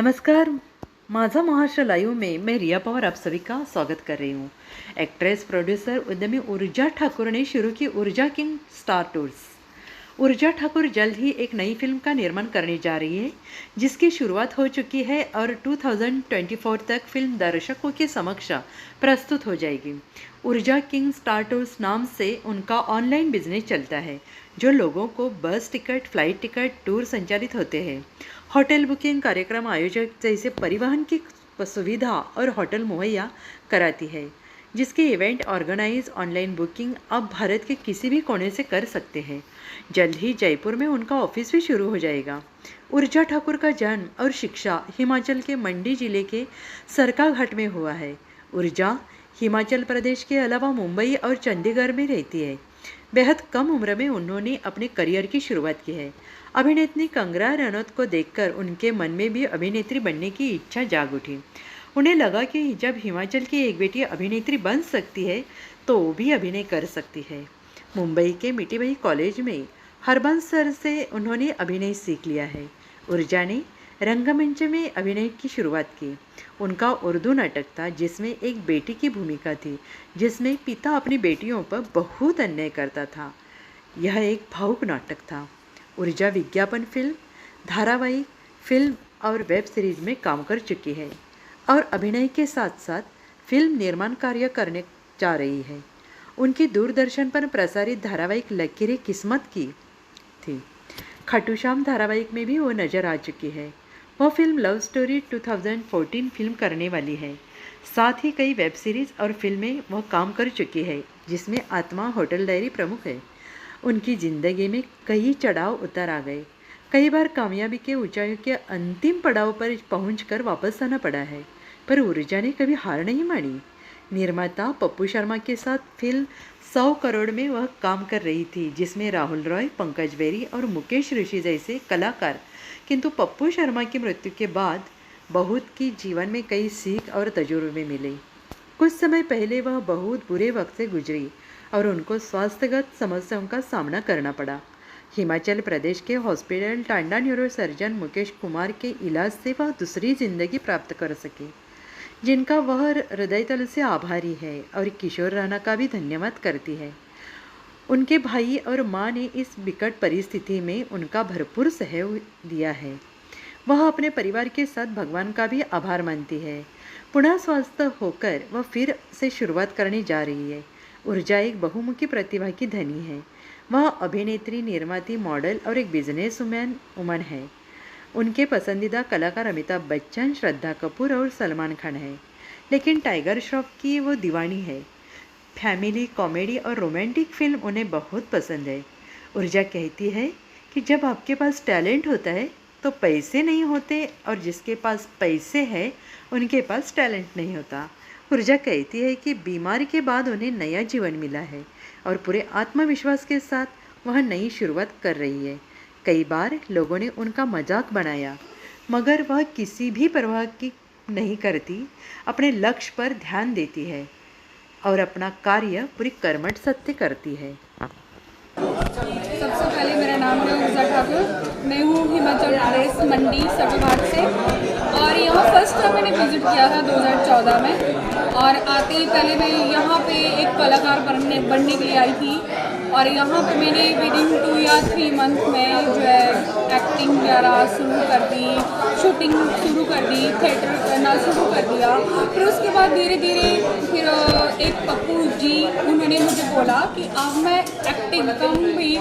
नमस्कार। माझा महाराष्ट्र लाईव्ह में मैं रिया पवार आप सभी का स्वागत कर रही हूँ। एक्ट्रेस प्रोड्यूसर उद्यमी ऊर्जा ठाकुर ने शुरू की ऊर्जा किंग स्टार टूर्स। ऊर्जा ठाकुर जल्द ही एक नई फिल्म का निर्माण करने जा रही है, जिसकी शुरुआत हो चुकी है और 2024 तक फिल्म दर्शकों के समक्ष प्रस्तुत हो जाएगी। ऊर्जा किंग स्टार टूर्स नाम से उनका ऑनलाइन बिजनेस चलता है, जो लोगों को बस टिकट, फ्लाइट टिकट, टूर संचालित होते हैं, होटल बुकिंग, कार्यक्रम आयोजक जैसे परिवहन की सुविधा और होटल मुहैया कराती है, जिसके इवेंट ऑर्गेनाइज ऑनलाइन बुकिंग अब भारत के किसी भी कोने से कर सकते हैं। जल्द ही जयपुर में उनका ऑफिस भी शुरू हो जाएगा। ऊर्जा ठाकुर का जन्म और शिक्षा हिमाचल के मंडी जिले के सरकाघाट में हुआ है। ऊर्जा हिमाचल प्रदेश के अलावा मुंबई और चंडीगढ़ में रहती है। बेहद कम उम्र में उन्होंने अपने करियर की शुरुआत की है। अभिनेत्री कंगना रनौत को देखकर उनके मन में भी अभिनेत्री बनने की इच्छा जाग उठी। उन्हें लगा कि जब हिमाचल की एक बेटी अभिनेत्री बन सकती है तो वो भी अभिनय कर सकती है। मुंबई के मिठीबाई कॉलेज में हरबंस सर से उन्होंने अभिनय सीख लिया है। ऊर्जा ने रंगमंच में अभिनय की शुरुआत की। उनका उर्दू नाटक था जिसमें एक बेटी की भूमिका थी, जिसमें पिता अपनी बेटियों पर बहुत अन्याय करता था। यह एक भावुक नाटक था। ऊर्जा विज्ञापन फिल्म, धारावाहिक फिल्म और वेब सीरीज में काम कर चुकी है और अभिनय के साथ साथ फिल्म निर्माण कार्य करने जा रही है। उनकी दूरदर्शन पर प्रसारित धारावाहिक लकीरें किस्मत की थी। खाटू श्याम धारावाहिक में भी वो नजर आ चुकी है। वह फिल्म लव स्टोरी 2014 फिल्म करने वाली है। साथ ही कई वेब सीरीज और फिल्में वह काम कर चुकी है, जिसमें आत्मा, होटल डायरी प्रमुख है। उनकी ज़िंदगी में कई चढ़ाव उतार आ गए। कई बार कामयाबी के ऊंचाइयों के अंतिम पड़ाव पर पहुंचकर वापस आना पड़ा है, पर ऊर्जा ने कभी हार नहीं मानी। निर्माता पप्पू शर्मा के साथ फिल्म 100 करोड़ में वह काम कर रही थी, जिसमें राहुल रॉय, पंकज बेरी और मुकेश ऋषि जैसे कलाकार। किंतु पप्पू शर्मा की मृत्यु के बाद बहुत की जीवन में कई सीख और तजुर्बे मिले। कुछ समय पहले वह बहुत बुरे वक्त से गुजरी और उनको स्वास्थ्यगत समस्याओं का सामना करना पड़ा। हिमाचल प्रदेश के hospital Tanda neuro surgeon Mukesh Kumar के इलाज से वह दूसरी जिंदगी प्राप्त कर सके, जिनका वह हृदयतल से आभारी है और किशोर राणा का भी धन्यवाद करती है। उनके भाई और माँ ने इस विकट परिस्थिति में उनका भरपूर सहयोग दिया है। वह अपने परिवार के साथ भगवान का भी आभार मानती है। पुनः स्वस्थ होकर वह फिर से शुरुआत करने जा रही है। ऊर्जा एक बहुमुखी प्रतिभा की धनी है। वह अभिनेत्री, निर्माती, मॉडल और एक बिजनेस वुमन है। उनके पसंदीदा कलाकार अमिताभ बच्चन, श्रद्धा कपूर और सलमान खान है, लेकिन टाइगर श्रॉफ की वो दीवानी है। फैमिली, कॉमेडी और रोमांटिक फिल्म उन्हें बहुत पसंद है। ऊर्जा कहती है कि जब आपके पास टैलेंट होता है तो पैसे नहीं होते, और जिसके पास पैसे हैं उनके पास टैलेंट नहीं होता। ऊर्जा कहती है कि बीमारी के बाद उन्हें नया जीवन मिला है और पूरे आत्मविश्वास के साथ वह नई शुरुआत कर रही है। कई बार लोगों ने उनका मजाक बनाया, मगर वह किसी भी परवाह की नहीं करती, अपने लक्ष्य पर ध्यान देती है और अपना कार्य पूरी कर्मठ सत्य करती है। सबसे पहले मेरा नाम है ऊर्जा ठाकुर। मैं हूँ हिमाचल प्रदेश मंडी सरकाघाट से, और यहाँ फर्स्ट टाइम मैंने विजिट किया था 2014 में। और आते ही पहले मैं यहाँ पे एक कलाकार बनने के लिए आई थी, और यहाँ पे मैंने विदिन 2 या 3 मंथ में जो है एक्टिंग वगैरह शुरू कर दी, शूटिंग शुरू कर दी, थिएटर करना शुरू कर दिया। फिर उसके बाद धीरे धीरे फिर एक पप्पू जी उन्होंने मुझे बोला कि अब मैं एक्टिंग कम भी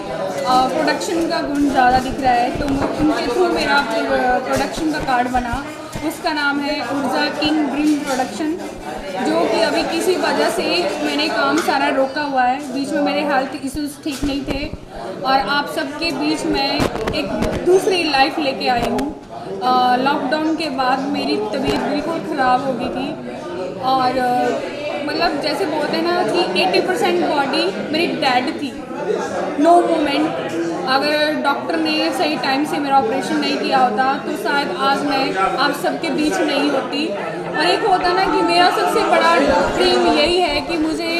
प्रोडक्शन का गुण ज़्यादा दिख रहा है, तो उनके थ्रू मेरा प्रोडक्शन का कार्ड बना। उसका नाम है ऊर्जा किंग ड्रीम प्रोडक्शन, जो कि अभी किसी वजह से मैंने काम सारा रोका हुआ है। बीच में मेरे हेल्थ इश्यूज ठीक नहीं थे, और आप सबके बीच में एक दूसरी लाइफ लेके आई हूँ। लॉकडाउन के बाद मेरी तबीयत बिल्कुल ख़राब हो गई थी, और मतलब जैसे बोलते हैं ना कि 80% बॉडी मेरी डेड थी, नो मूवमेंट। अगर डॉक्टर ने सही टाइम से मेरा ऑपरेशन नहीं किया होता तो शायद आज मैं आप सबके बीच नहीं होती। और एक होता ना कि मेरा सबसे बड़ा ड्रीम यही है कि मुझे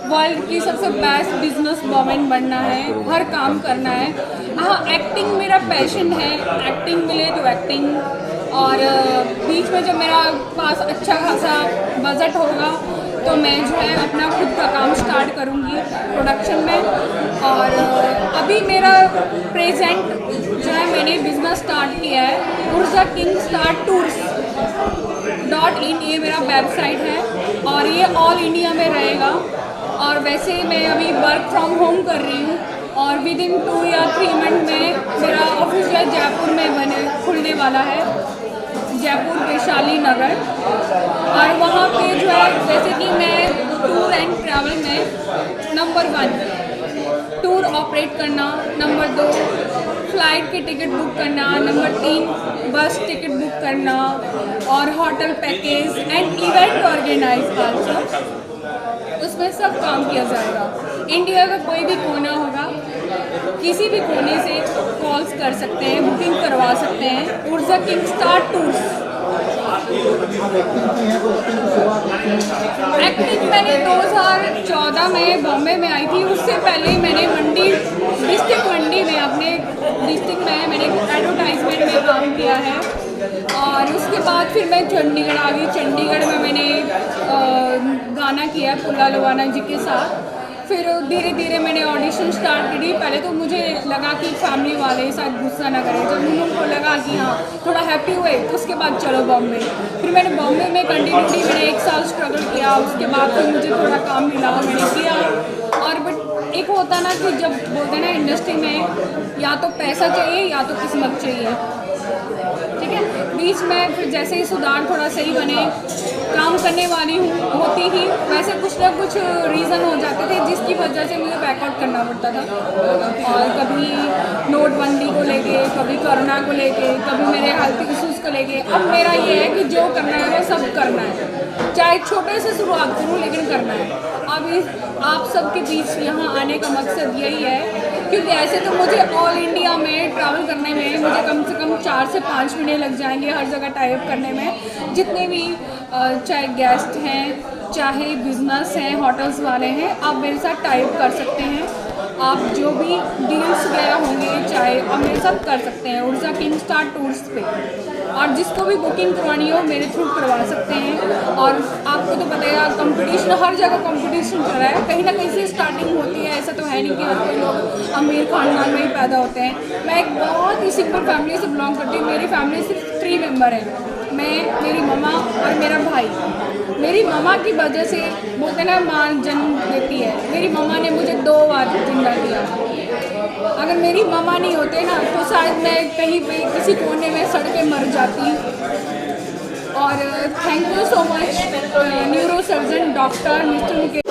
वर्ल्ड की सबसे बेस्ट बिजनेस वुमन बनना है, हर काम करना है। हाँ, एक्टिंग मेरा पैशन है, एक्टिंग मिले तो एक्टिंग, और बीच में जब मेरा पास अच्छा खासा बजट होगा तो मैं जो है अपना खुद का काम स्टार्ट करूँगी प्रोडक्शन में। और अभी मेरा प्रेजेंट जो है मैंने बिज़नेस स्टार्ट किया है उर्जा किंग स्टार टूर्स .in, ये मेरा वेबसाइट है और ये ऑल इंडिया में रहेगा। और वैसे मैं अभी वर्क फ्रॉम होम कर रही हूँ और विद इन 2 या 3 मंथ में मेरा ऑफिस जो है जयपुर में खुलने वाला है, जयपुर वैशाली नगर। और वहाँ पे जो है जैसे कि मैं टूर एंड ट्रैवल में नंबर 1 टूर ऑपरेट करना, नंबर 2 फ्लाइट की टिकट बुक करना, नंबर 3 बस टिकट बुक करना और hotel package and event organise also, उसमें सब काम किया जाएगा। इंडिया का कोई भी कोना होगा, किसी भी कोने से कॉल्स कर सकते हैं, बुकिंग करवा सकते हैं। उर्जा किंग स्टार टूर्स। एक्टिंग मैंने 2014 में बॉम्बे में आई थी, उससे पहले मैंने मंडी डिस्ट्रिक्ट मंडी में अपने डिस्ट्रिक्ट में मैंने एडवर्टाइजमेंट में काम किया है। और उसके बाद फिर मैं चंडीगढ़ आ गई। चंडीगढ़ में मैंने गाना किया पुल्ला लवाना जी के साथ। फिर धीरे धीरे मैंने ऑडिशन स्टार्ट करी। पहले तो मुझे लगा कि फैमिली वाले शायद गुस्सा ना करें, जब उनको लगा कि हाँ थोड़ा हैप्पी हुए तो उसके बाद चलो बॉम्बे। फिर मैंने बॉम्बे में कंटिन्यूटी मैंने 1 साल स्ट्रगल किया, उसके बाद फिर मुझे थोड़ा काम मिला, मैंने किया। और बट एक होता ना कि जब बोलते ना इंडस्ट्री में या तो पैसा चाहिए या तो किस्मत चाहिए, ठीक है। बीच में फिर जैसे ही सुधार थोड़ा सही बने, काम करने वाली होती ही वैसे कुछ ना कुछ रीज़न हो जाते थे जिसकी वजह से मुझे बैकआउट करना पड़ता था। और कभी नोटबंदी को लेके, कभी कोरोना को लेके, कभी मेरे हेल्थ इश्यूज़ को लेके। अब मेरा ये है कि जो करना है वो सब करना है, चाहे छोटे से शुरुआत करूँ लेकिन करना है। अब आप सबके बीच यहाँ आने का मकसद यही है क्योंकि ऐसे तो मुझे ऑल इंडिया में ट्रैवल करने में मुझे कम से कम 4 से 5 महीने लग जाएंगे हर जगह टाइप करने में। जितने भी चाहे गेस्ट हैं, चाहे बिजनेस हैं, होटल्स वाले हैं, आप मेरे साथ टाइप कर सकते हैं। आप जो भी डील्स वगैरह होंगे चाहे आप मेरे साथ कर सकते हैं उर्जा किंग स्टार टूर्स पे। और जिसको भी बुकिंग करवानी हो मेरे थ्रू करवा सकते हैं। और आपको तो पता है कंपटीशन, हर जगह कंपटीशन चल रहा है, कहीं ना कहीं से स्टार्टिंग होती है। ऐसा तो है नहीं कि हर कोई लोग अमीर खानदान में ही पैदा होते हैं। मैं एक बहुत ही सिंपल फैमिली से बिलोंग करती हूँ। मेरी फैमिली सिर्फ 3 मेंबर हैं, मैं, मेरी मम्मा और मेरा भाई। मेरी मम्मा की वजह से बोलते ना माँ जन्म देती है, मेरी मम्मा ने मुझे 2 बार जिंदा किया। अगर मेरी मम्मा नहीं होते ना तो शायद मैं कहीं पे किसी कोने में सड़ के मर जाती। और thank you so much neuro surgeon doctor mister